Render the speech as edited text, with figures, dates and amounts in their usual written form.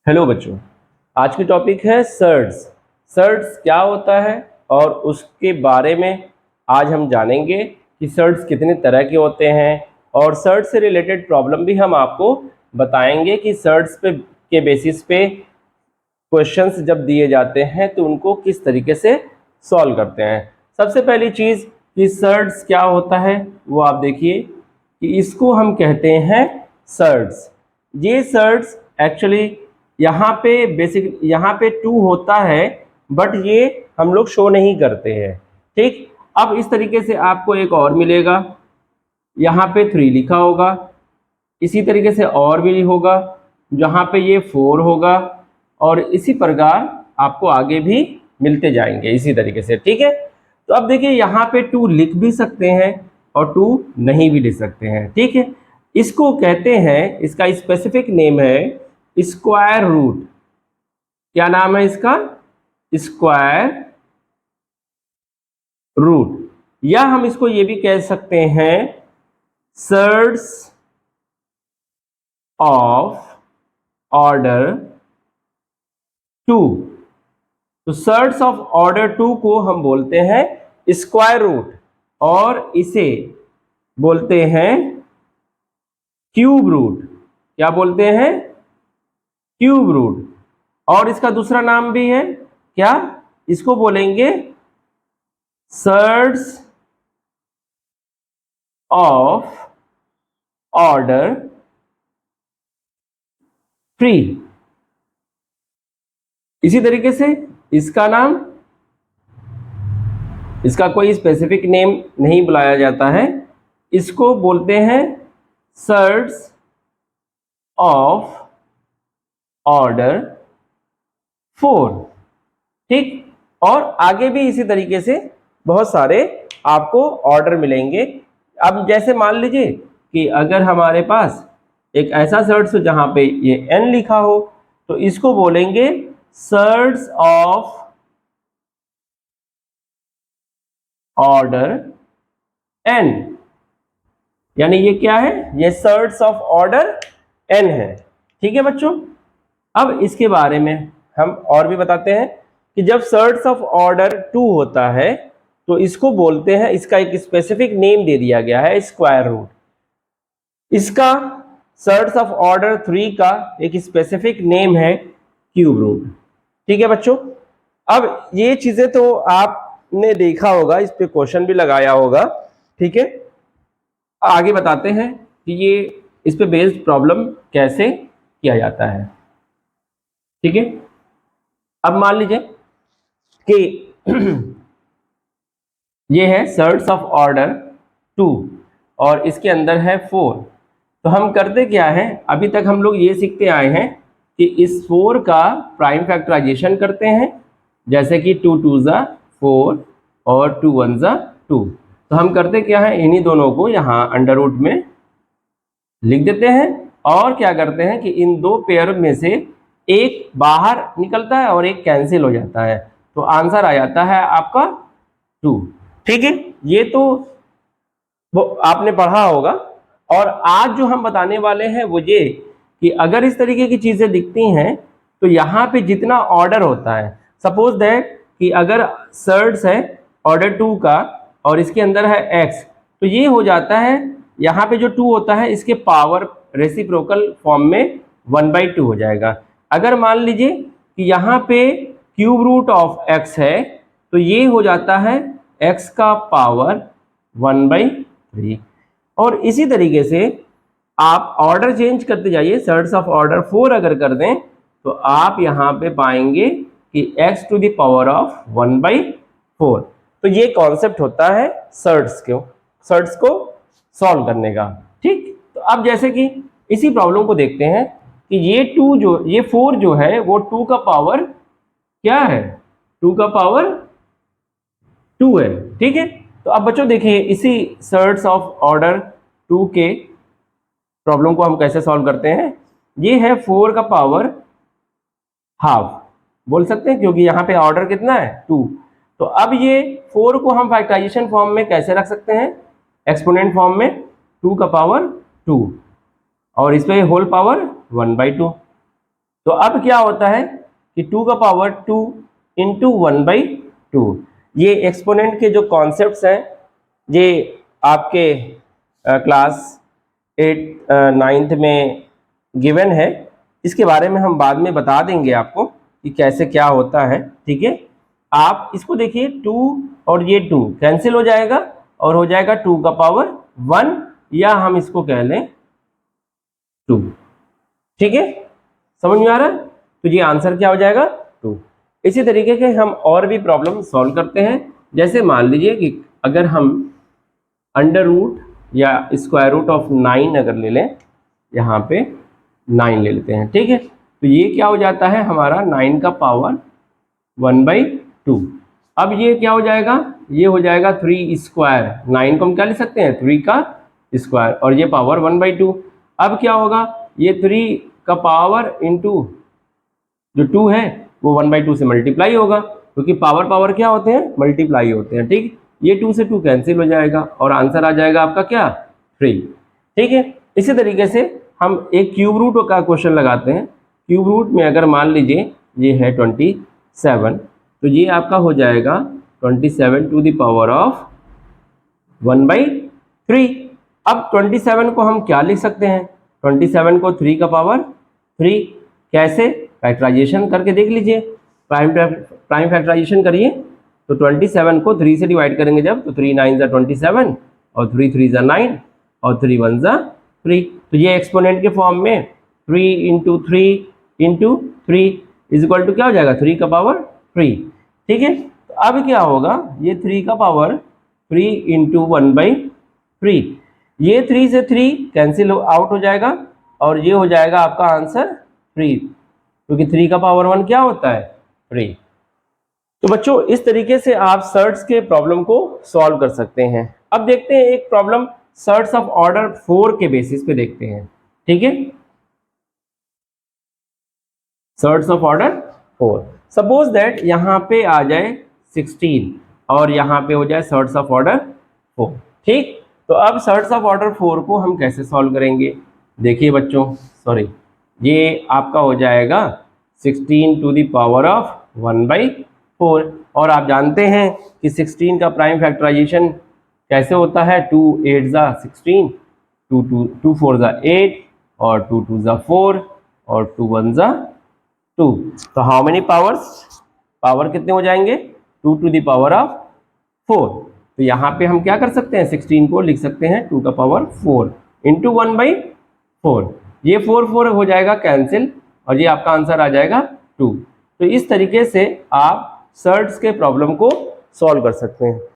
Hello बच्चों, आज की टॉपिक है सर्ड्स। सर्ड्स क्या होता है और उसके बारे में आज हम जानेंगे कि सर्ड्स कितने तरह के होते हैं और सर्ड्स से रिलेटेड प्रॉब्लम भी हम आपको बताएंगे कि सर्ड्स पे के बेसिस पे क्वेश्चंस जब दिए जाते हैं तो उनको किस तरीके से सॉल्व करते हैं। सबसे पहली चीज़ कि सर्ड्स क्या होता है वो आप देखिए कि इसको हम कहते हैं सर्ड्स। ये सर्ड्स एक्चुअली यहाँ पे बेसिक यहाँ पे 2 होता है, बट ये हम लोग शो नहीं करते हैं। ठीक, अब इस तरीके से आपको एक और मिलेगा, यहाँ पे 3 लिखा होगा, इसी तरीके से और भी होगा जहाँ पे ये 4 होगा और इसी प्रकार आपको आगे भी मिलते जाएंगे इसी तरीके से। ठीक है, तो अब देखिए यहाँ पे 2 लिख भी सकते हैं और 2 नहीं भी लिख सकते हैं। ठीक है, इसको कहते हैं, इसका स्पेसिफिक नेम है स्क्वायर रूट। क्या नाम है इसका? स्क्वायर रूट, या हम इसको ये भी कह सकते हैं सर्ड्स ऑफ ऑर्डर 2। तो सर्ड्स ऑफ ऑर्डर 2 को हम बोलते हैं स्क्वायर रूट और इसे बोलते हैं क्यूब रूट। क्या बोलते हैं? Cube root. और इसका दूसरा नाम भी है क्या? इसको बोलेंगे सर्ड्स ऑफ ऑर्डर 3। इसी तरीके से इसका नाम, इसका कोई स्पेसिफिक नेम नहीं बुलाया जाता है, इसको बोलते हैं सर्ड्स ऑफ ऑर्डर 4। ठीक, और आगे भी इसी तरीके से बहुत सारे आपको ऑर्डर मिलेंगे। अब जैसे मान लीजिए कि अगर हमारे पास एक ऐसा सर्ड्स हो जहां पे ये n लिखा हो, तो इसको बोलेंगे सर्ड्स ऑफ ऑर्डर n। यानी ये क्या है? ये सर्ड्स ऑफ ऑर्डर n है। ठीक है बच्चों, अब इसके बारे में हम और भी बताते हैं कि जब सर्ड्स ऑफ ऑर्डर 2 होता है तो इसको बोलते हैं, इसका एक स्पेसिफिक नेम दे दिया गया है स्क्वायर रूट। इसका सर्ड्स ऑफ ऑर्डर 3 का एक स्पेसिफिक नेम है क्यूब रूट। ठीक है बच्चों, अब ये चीजें तो आपने देखा होगा, इस पे क्वेश्चन भी लगाया होगा। ठीक है, आगे बताते हैं कि ये इस पे बेस्ड प्रॉब्लम कैसे किया जाता है। ठीक है, अब मान लीजिए कि ये है सर्ड्स ऑफ ऑर्डर 2 और इसके अंदर है 4। तो हम करते क्या है, अभी तक हम लोग ये सीखते आए हैं कि इस 4 का प्राइम फैक्टराइजेशन करते हैं, जैसे कि 2 2 ज़ा 4 और 2 1 ज़ा 2। तो हम करते क्या है, इन्हीं दोनों को यहाँ अंडर रूट में लिख देते हैं और क्या करते हैं कि इन दो पेयर में से एक बाहर निकलता है और एक कैंसिल हो जाता है, तो आंसर आ जाता है आपका 2। ठीक है, ये तो वो आपने पढ़ा होगा। और आज जो हम बताने वाले हैं वो ये कि अगर इस तरीके की चीजें दिखती हैं तो यहाँ पे जितना ऑर्डर होता है, सपोज दैट कि अगर सर्ड्स है ऑर्डर 2 का और इसके अंदर है x, तो ये हो जाता है यहाँ पे जो 2 होता है इसके पावर रेसिप्रोकल फॉर्म में 1/2 हो जाएगा। अगर मान लीजिए कि यहाँ पे क्यूब रूट ऑफ x है तो ये हो जाता है x का पावर 1/3। और इसी तरीके से आप ऑर्डर चेंज करते जाइए, सर्ड्स ऑफ ऑर्डर 4 अगर कर दें तो आप यहाँ पे पाएंगे कि x to the power of 1/4। तो ये कॉन्सेप्ट होता है सर्ड्स को सॉल्व करने का। ठीक, तो अब जैसे कि इसी प्रॉब्लम को देखते हैं कि ये 4 जो है वो 2 का पावर क्या है? 2 का पावर 2 है। ठीक है, तो अब बच्चों देखिए इसी सर्ड्स ऑफ ऑर्डर 2 के प्रॉब्लम को हम कैसे सॉल्व करते हैं। ये है 4 का पावर हाफ बोल सकते हैं, क्योंकि यहाँ पे ऑर्डर कितना है? 2। तो अब ये 4 को हम फैक्टराइजेशन फॉर्म में कैसे रख सकते हैं? एक्सपोनेंट फॉर्म में 2 का पावर 2 और इस पे होल पावर 1/2। तो अब क्या होता है कि 2 का पावर 2 इंटू 1/2। ये एक्सपोनेंट के जो कॉन्सेप्ट्स हैं ये आपके क्लास 8 9th में गिवन है। इसके बारे में हम बाद में बता देंगे आपको कि कैसे क्या होता है, ठीक है। आप इसको देखिए, 2 और ये 2 कैंसिल हो जाएगा और हो जाएगा 2 का पावर 1, या हम इसको कह लें 2, ठीक है। समझ में आ रहा है? तो ये आंसर क्या हो जाएगा 2। इसी तरीके के हम और भी प्रॉब्लम सॉल्व करते हैं। जैसे मान लीजिए कि अगर हम अंडर रूट या स्क्वायर रूट ऑफ 9 अगर ले लें, यहाँ पे 9 ले लेते हैं, ठीक है। तो ये क्या हो जाता है हमारा 9 का पावर 1/2। अब ये क्या हो जाएगा, ये हो जाएगा 3 स्क्वायर। 9 को हम क्या लिख सकते हैं 3 का स्क्वायर, और ये पावर 1/2। अब क्या होगा, ये 3 का पावर इंटू जो 2 है वो 1/2 से मल्टीप्लाई होगा, क्योंकि पावर पावर क्या होते हैं, मल्टीप्लाई होते हैं, ठीक। ये 2 से 2 कैंसिल हो जाएगा और आंसर आ जाएगा आपका क्या 3, ठीक है। इसी तरीके से हम एक क्यूब रूट का क्वेश्चन लगाते हैं। क्यूब रूट में अगर मान लीजिए ये है 27, तो ये आपका हो जाएगा 27 टू द पावर ऑफ 1/3। अब 27 को हम क्या लिख सकते हैं, 27 को 3 का पावर 3, कैसे, फैक्टराइजेशन करके देख लीजिए। प्राइम फैक्टराइजेशन करिए तो 27 को 3 से डिवाइड करेंगे जब, तो 3 9 ज़ा 27 और 3 3 ज़ा 9 और 3 1 ज़ा 3। तो ये एक्सपोनेंट के फॉर्म में 3 into 3 into 3 is equal to क्या हो जाएगा 3 का पावर 3, ठीक है। तो अब क्या होगा, ये 3 का पावर 3 इंटू 1/3, ये 3 से 3 कैंसिल आउट हो जाएगा और ये हो जाएगा आपका आंसर 3, क्योंकि 3 का पावर 1 क्या होता है 3। तो बच्चों इस तरीके से आप सर्ट्स के प्रॉब्लम को सॉल्व कर सकते हैं। अब देखते हैं एक प्रॉब्लम सर्ट्स ऑफ ऑर्डर 4 के बेसिस पे देखते हैं, ठीक है। Surds of order 4, suppose that यहाँ पे आ जाए 16 और यहाँ पे हो जाए सर्ट्स ऑफ ऑर्डर 4, ठीक। तो अब सर्ट्स ऑफ ऑर्डर 4 को हम कैसे सॉल्व करेंगे, देखिए बच्चों, सॉरी, ये आपका हो जाएगा 16 टू द पावर ऑफ 1/4, और आप जानते हैं कि 16 का प्राइम फैक्टराइजेशन कैसे होता है, 2 8 ज़ा 16, 2 4 ज़ा 8 और 2 2 ज़ा 4 और 2 1 ज़ा 2। तो हाउ मेनी पावर्स, पावर कितने हो जाएंगे 2 टू द पावर ऑफ 4। तो यहाँ पे हम क्या कर सकते हैं, 16 को लिख सकते हैं 2 का पावर 4 इंटू 1/4। ये 4 4 हो जाएगा कैंसिल और ये आपका आंसर आ जाएगा 2। तो इस तरीके से आप सर्ट्स के प्रॉब्लम को सॉल्व कर सकते हैं।